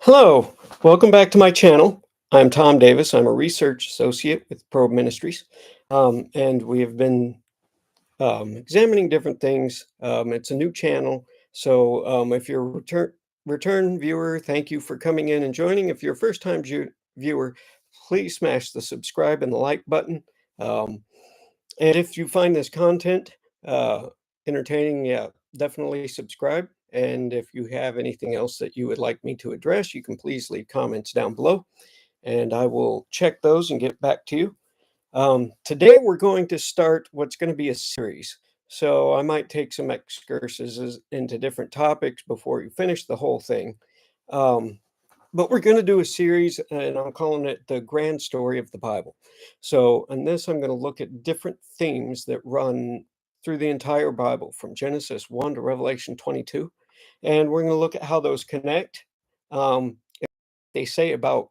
Hello, welcome back to my channel. I'm Tom Davis. I'm a research associate with Probe Ministries, and we have been examining different things. It's a new channel, so if you're a return viewer, thank you for coming in and joining. If you're a first-time viewer, please smash the subscribe and the like button. Um, and if you find this content uh, entertaining, yeah, definitely subscribe. And if you have anything else that you would like me to address, you can please leave comments down below, and I will check those and get back to you. Today, we're going to start what's going to be a series. So I might take some excursions into different topics before you finish the whole thing. Um, but we're going to do a series, and I'm calling it The Grand Story of the Bible. So, in this, I'm going to look at different themes that run through the entire Bible, from Genesis 1 to Revelation 22. And we're going to look at how those connect. If they say about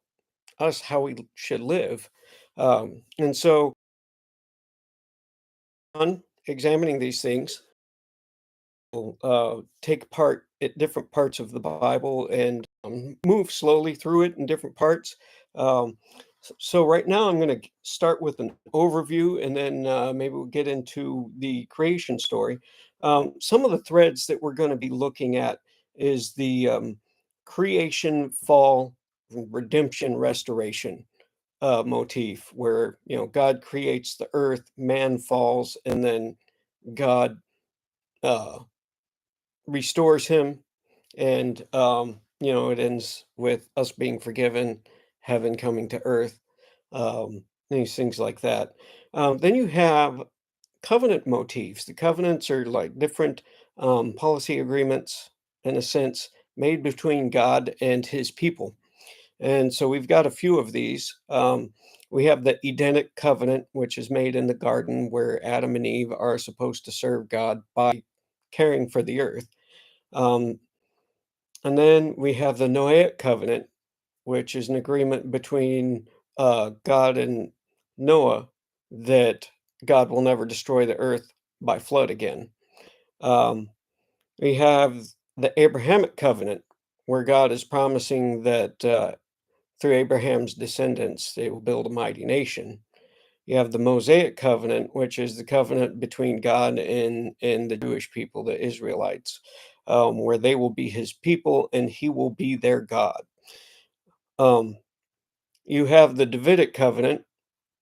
us how we should live. And so, on examining these things, we'll take part at different parts of the Bible and move slowly through it in different parts. So right now I'm going to start with an overview, and then maybe we'll get into the creation story. Some of the threads that we're going to be looking at is the creation, fall, redemption, restoration motif, where God creates the earth, man falls, and then God uh, restores him, and it ends with us being forgiven, heaven coming to earth, these things like that. Then you have covenant motifs. The covenants are like different policy agreements, in a sense, made between God and his people. And so we've got a few of these. We have the Edenic covenant, which is made in the garden, where Adam and Eve are supposed to serve God by caring for the earth. Um, and then we have the Noahic covenant, which is an agreement between God and Noah that God will never destroy the earth by flood again. Um, we have the Abrahamic covenant, where God is promising that through Abraham's descendants they will build a mighty nation. You have the Mosaic covenant, which is the covenant between God and the Jewish people, the Israelites, where they will be his people and he will be their God. Um, you have the Davidic covenant,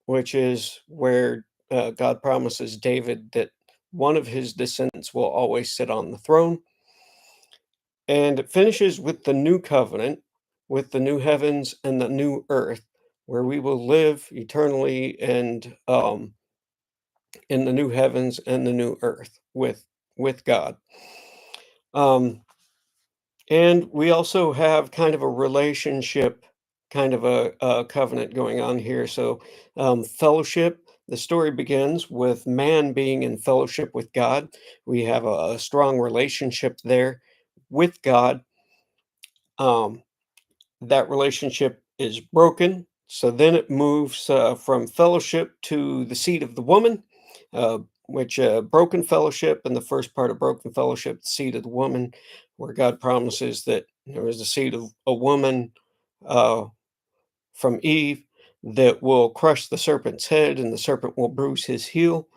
which is where God promises David that one of his descendants will always sit on the throne. And it finishes with the new covenant, with the new heavens and the new earth, where we will live eternally and in the new heavens and the new earth with God. Um, and we also have kind of a relationship, kind of a covenant going on here. So, fellowship. The story begins with man being in fellowship with God. We have a strong relationship there with God. Um, that relationship is broken. So then it moves from fellowship to the seed of the woman, uh, which broken fellowship, and the first part of broken fellowship, the seed of the woman, where God promises that there is a seed of a woman uh, from Eve that will crush the serpent's head, and the serpent will bruise his heel.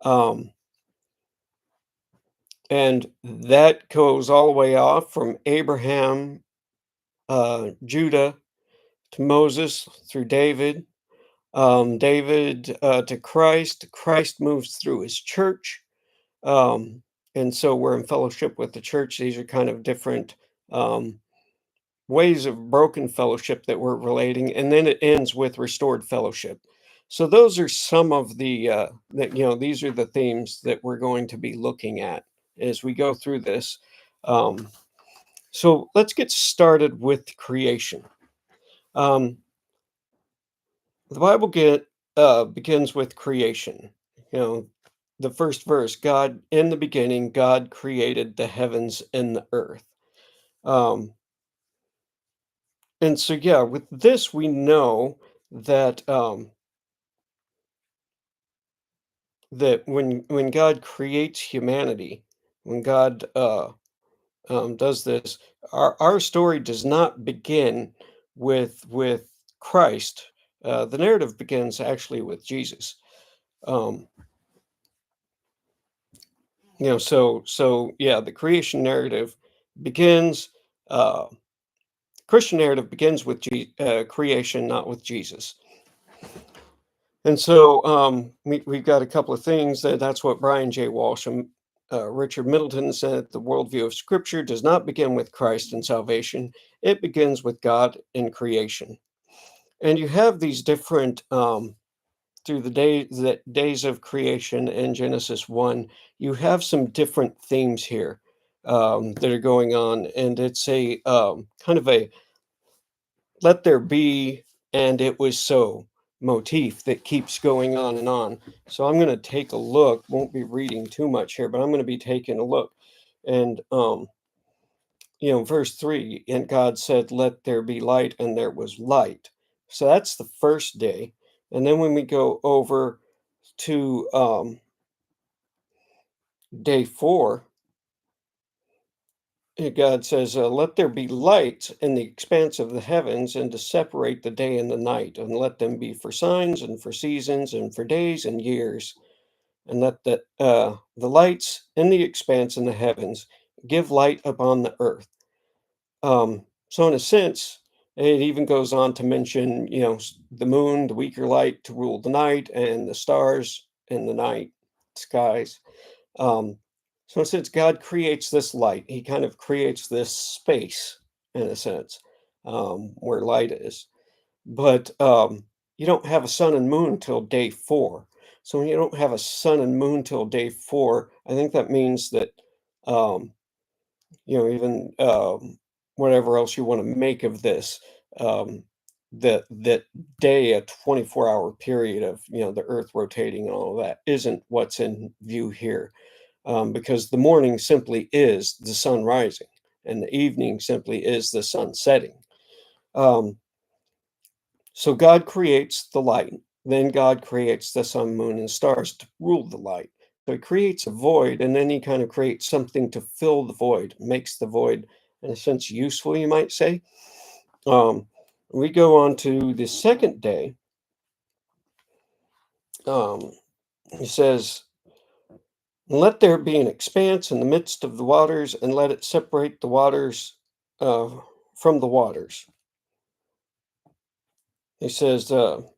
Um, and that goes all the way off from Abraham, Judah, to Moses, through David, David to Christ. Christ moves through his church. Um, and so we're in fellowship with the church. These are kind of different um, ways of broken fellowship that we're relating. And then it ends with restored fellowship. So those are some of these are the themes that we're going to be looking at as we go through this. Um, so let's get started with creation. Um, The Bible begins with creation. You know, the first verse, God, in the beginning, God created the heavens and the earth. Um, and so, yeah, with this, we know that that when God creates humanity, when God does this. Our story does not begin with Christ. The narrative begins actually with Jesus. Um, so yeah, the creation narrative begins. Uh, Christian narrative begins with creation, not with Jesus. And so we've got a couple of things that's what Brian J. Walsh and Richard Middleton said. The worldview of Scripture does not begin with Christ and salvation; it begins with God and creation. And you have these different through the days of creation in Genesis 1. You have some different themes here that are going on, and it's a kind of a let there be and it was so motif that keeps going on and on. So I'm going to take a look, won't be reading too much here, but I'm going to be taking a look. And verse 3, and God said, let there be light, and there was light. So that's the first day. And then when we go over to day 4, God says, let there be lights in the expanse of the heavens, and to separate the day and the night, and let them be for signs and for seasons and for days and years, and let the lights in the expanse in the heavens give light upon the earth. So in a sense, it even goes on to mention, the moon, the weaker light to rule the night, and the stars in the night skies. Um, so since God creates this light, he kind of creates this space in a sense, where light is. But you don't have a sun and moon till day 4. So when you don't have a sun and moon till day 4, I think that means that um, even whatever else you want to make of this, um, that day, a 24-hour period of the Earth rotating and all of that, isn't what's in view here, because the morning simply is the sun rising, and the evening simply is the sun setting. Um, so God creates the light, then God creates the sun, moon, and stars to rule the light. So he creates a void, and then he kind of creates something to fill the void, makes the void, in a sense, useful, you might say. Um, we go on to the second day. He says, let there be an expanse in the midst of the waters, and let it separate the waters uh, from the waters. He says, so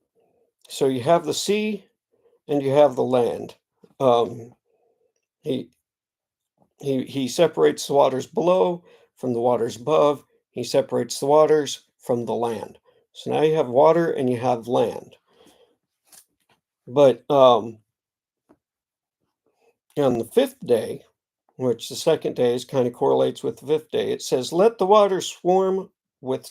you have the sea and you have the land. Um, he, he separates the waters below from the waters above. He separates the waters from the land. So now you have water and you have land. But on the fifth day, which the second day is kind of correlates with the fifth day, it says, let the waters swarm with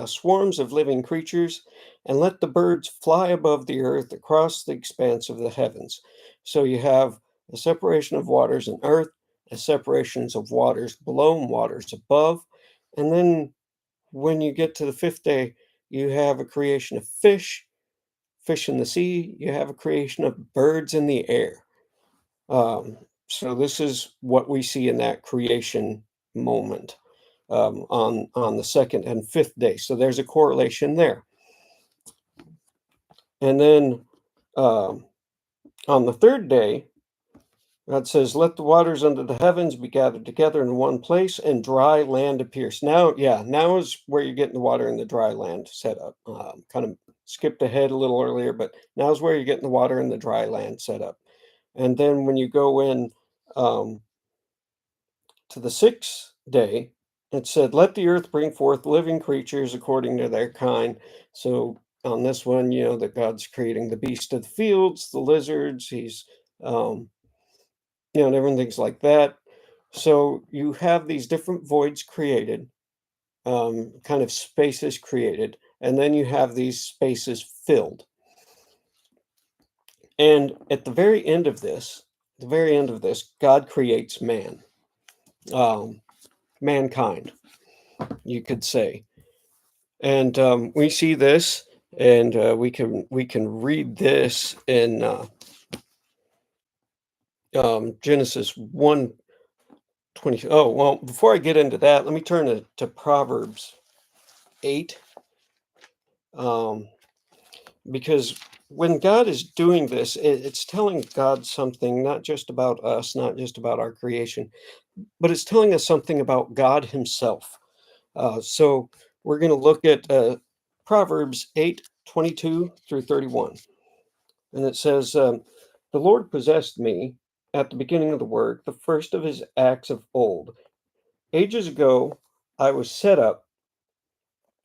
swarms of living creatures, and let the birds fly above the earth across the expanse of the heavens. So you have a separation of waters and earth, a separations of waters below and waters above. And then when you get to the fifth day, you have a creation of fish in the sea, you have a creation of birds in the air. So this is what we see in that creation moment, on the second and fifth day. So there's a correlation there. And then on the third day, God says, let the waters under the heavens be gathered together in one place, and dry land appears. Now is where you're getting the water in the dry land set up. Kind of skipped ahead a little earlier, but now is where you're getting the water in the dry land set up. And then when you go in um, to the sixth day, it said, let the earth bring forth living creatures according to their kind. So on this one, that God's creating the beast of the fields, the lizards, he's, and everything's like that. So you have these different voids created, kind of spaces created, and then you have these spaces filled. And at the very end of this, God creates man, mankind, you could say. And we see this, and we can read this in Genesis 1, 20. Oh, well, before I get into that, let me turn to Proverbs 8. Um, because when God is doing this, it's telling God something, not just about us, not just about our creation, but it's telling us something about God Himself. So we're going to look at Proverbs 8:22 through 31. And it says, The Lord possessed me at the beginning of the work, the first of His acts of old. Ages ago, I was set up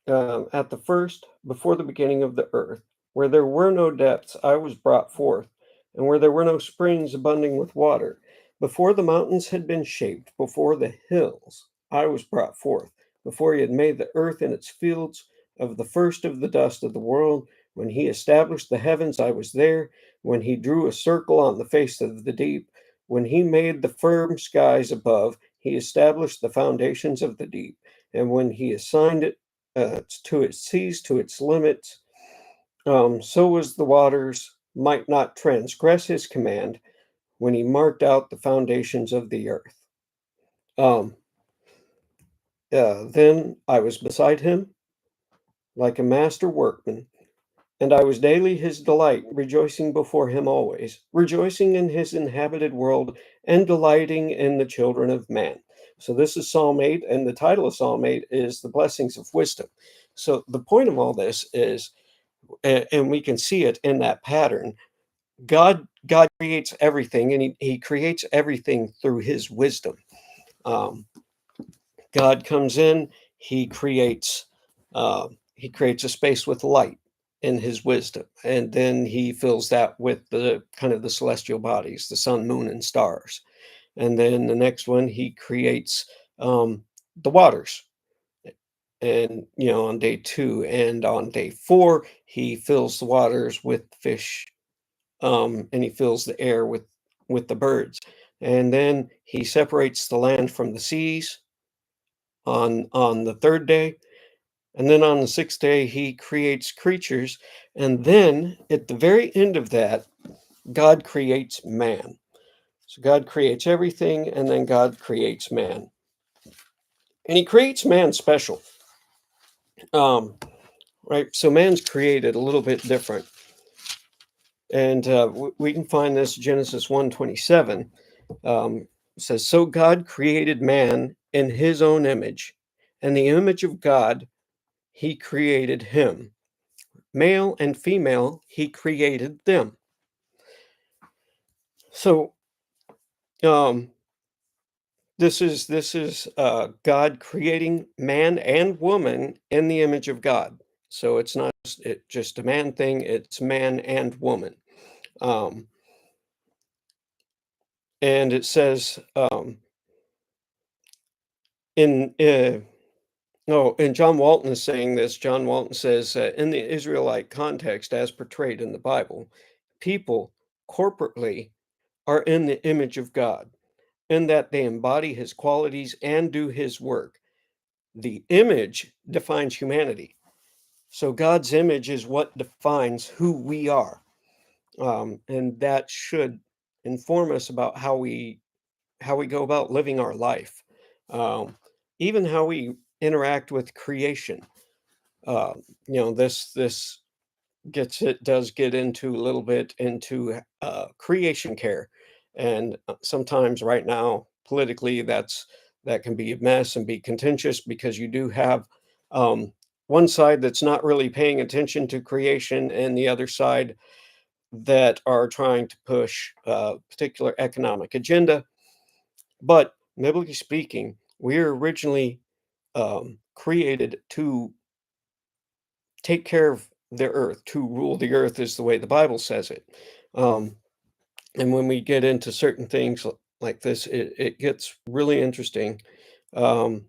at the first, before the beginning of the earth, where there were no depths, I was brought forth, and where there were no springs abounding with water. Before the mountains had been shaped, before the hills, I was brought forth, before he had made the earth and its fields, of the first of the dust of the world. When he established the heavens, I was there. When he drew a circle on the face of the deep, when he made the firm skies above, he established the foundations of the deep. And when he assigned it to its seas, to its limits. So was the waters might not transgress his command when he marked out the foundations of the earth. Um, then I was beside him like a master workman, and I was daily his delight, rejoicing before him always, rejoicing in his inhabited world, and delighting in the children of man. So this is Psalm 8, and the title of Psalm 8 is The Blessings of Wisdom. So the point of all this is and we can see it in that pattern. God creates everything, and he creates everything through his wisdom. um, God comes in, he creates he creates a space with light in his wisdom, and then he fills that with the kind of the celestial bodies, the sun, moon, and stars. And then the next one, he creates the waters. And on day two and on day four, he fills the waters with fish, and he fills the air with the birds. And then he separates the land from the seas on the third day. And then on the sixth day, he creates creatures. And then at the very end of that, God creates man. So God creates everything, and then God creates man. And he creates man special. Um, right? So man's created a little bit different. And we can find this Genesis 1:27. Says, So God created man in his own image. In the image of God, he created him. Male and female, he created them. So um, this is God creating man and woman in the image of God. So it's not just a man thing, it's man and woman. Um, and it says in no, and John Walton is saying this. John Walton says, in the Israelite context, as portrayed in the Bible, people corporately are in the image of God, in that they embody his qualities and do his work. The image defines humanity. So God's image is what defines who we are. And that should inform us about how we go about living our life, um, even how we interact with creation. uh, this does get into a little bit into creation care. And sometimes right now politically that can be a mess and be contentious, because you do have um, one side that's not really paying attention to creation, and the other side that are trying to push a particular economic agenda. But biblically speaking, we are originally created to take care of the earth, to rule the earth is the way the Bible says it. Um, and when we get into certain things like this, it gets really interesting, um,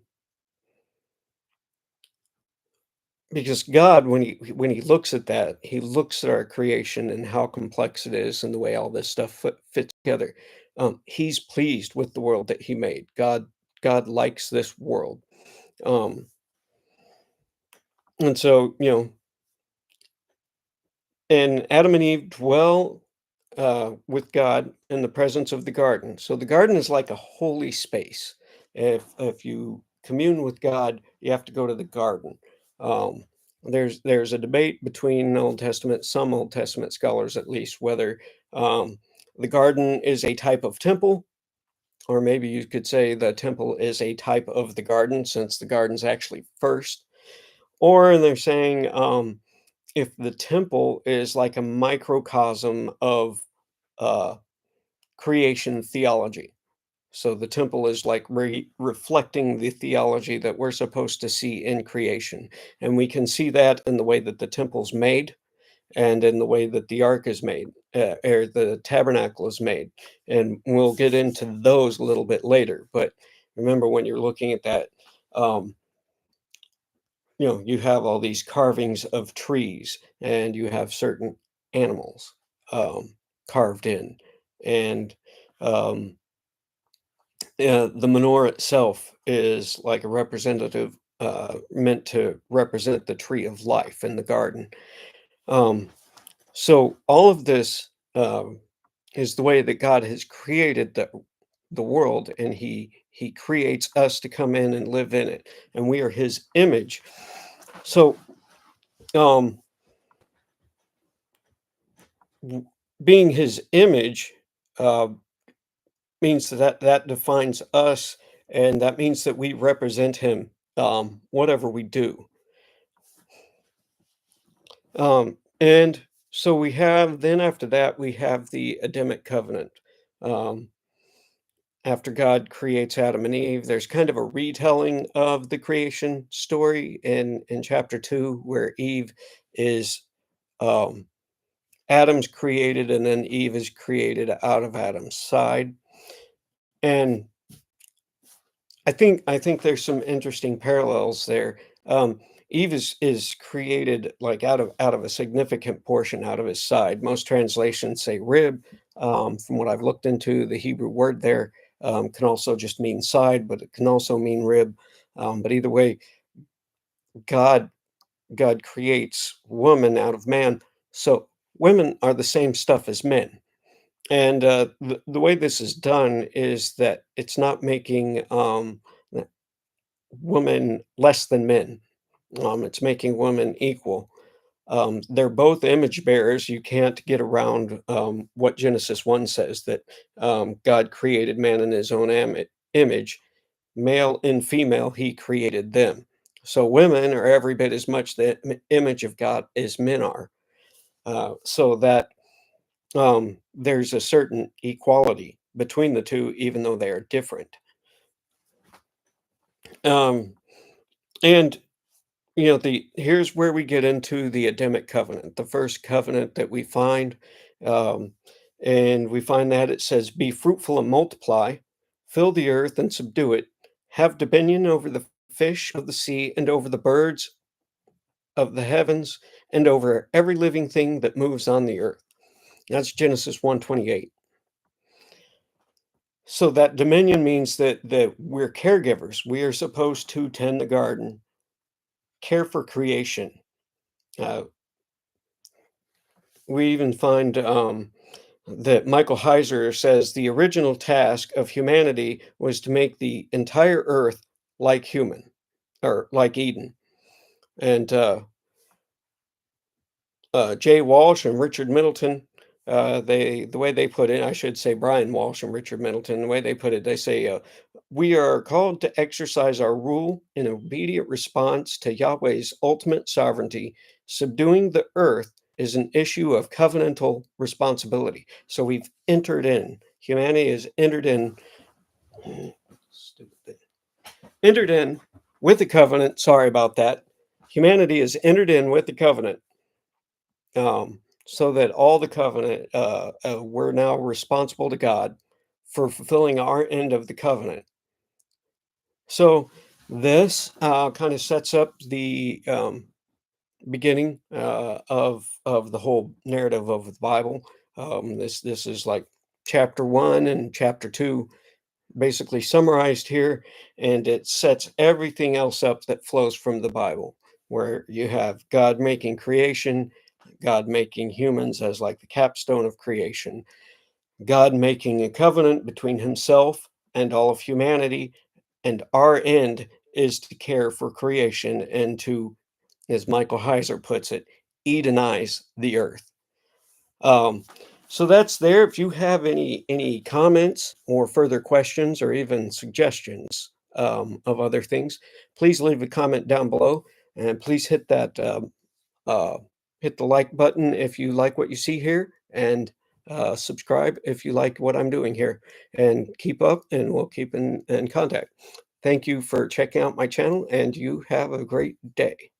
because God, when he looks at that, he looks at our creation and how complex it is, and the way all this stuff fits together. He's pleased with the world that he made. God likes this world, um, and so and Adam and Eve dwell with God in the presence of the garden. So the garden is like a holy space. If you commune with God, you have to go to the garden. Um, there's a debate between some Old Testament scholars at least, whether um, the garden is a type of temple, or maybe you could say the temple is a type of the garden, since the garden's actually first. Or they're saying if the temple is like a microcosm of uh, creation theology. So the temple is like reflecting the theology that we're supposed to see in creation. And we can see that in the way that the temple's made and in the way that the ark is made, or the tabernacle is made. And we'll get into those a little bit later. But remember, when you're looking at that, um, you have all these carvings of trees and you have certain animals carved in. And um, the menorah itself is like a representative, meant to represent the tree of life in the garden. Um, so all of this is the way that God has created the world, and He creates us to come in and live in it, and we are His image. So, um, w- being His image uh, means that defines us, and that means that we represent Him, whatever we do. And so we have then after that, we have the Adamic covenant. Um, After God creates Adam and Eve, there's kind of a retelling of the creation story in chapter 2, where Eve is um, Adam's created, and then Eve is created out of Adam's side. And I think there's some interesting parallels there. Eve is created like out of a significant portion out of his side. Most translations say rib. From what I've looked into, the Hebrew word there can also just mean side, but it can also mean rib. But either way, God God creates woman out of man. So women are the same stuff as men. And the way this is done is that it's not making women less than men. It's making women equal. They're both image bearers. You can't get around what Genesis 1 says, that God created man in his own image, male and female, he created them. So women are every bit as much the image of God as men are. So that there's a certain equality between the two, even though they are different. Um, and the here's where we get into the Adamic covenant, the first covenant that we find. Um, and we find that it says, "Be fruitful and multiply, fill the earth and subdue it, have dominion over the fish of the sea and over the birds of the heavens and over every living thing that moves on the earth." That's Genesis 1:28. So that dominion means that we're caregivers. We are supposed to tend the garden, care for creation. Uh, we even find that Michael Heiser says the original task of humanity was to make the entire earth like human, or like Eden. And Jay Walsh and Richard Middleton, the way they put it, I should say Brian Walsh and Richard Middleton, the way they put it, they say, "We are called to exercise our rule in obedient response to Yahweh's ultimate sovereignty. Subduing the earth is an issue of covenantal responsibility." So we've entered in. Humanity has entered in. Stupid thing. Entered in with the covenant. Sorry about that. Humanity has entered in with the covenant, so that all the covenant, we're now responsible to God for fulfilling our end of the covenant. So this kind of sets up the beginning of the whole narrative of the Bible. This is like chapter 1 and chapter 2, basically summarized here, and it sets everything else up that flows from the Bible, where you have God making creation, God making humans as like the capstone of creation, God making a covenant between himself and all of humanity, and our end is to care for creation and to, as Michael Heiser puts it, Edenize the earth. Um, so that's there. If you have any comments or further questions or even suggestions of other things, please leave a comment down below, and please hit that uh, hit the like button if you like what you see here, and subscribe if you like what I'm doing here. And keep up, and we'll keep in contact. Thank you for checking out my channel, and you have a great day.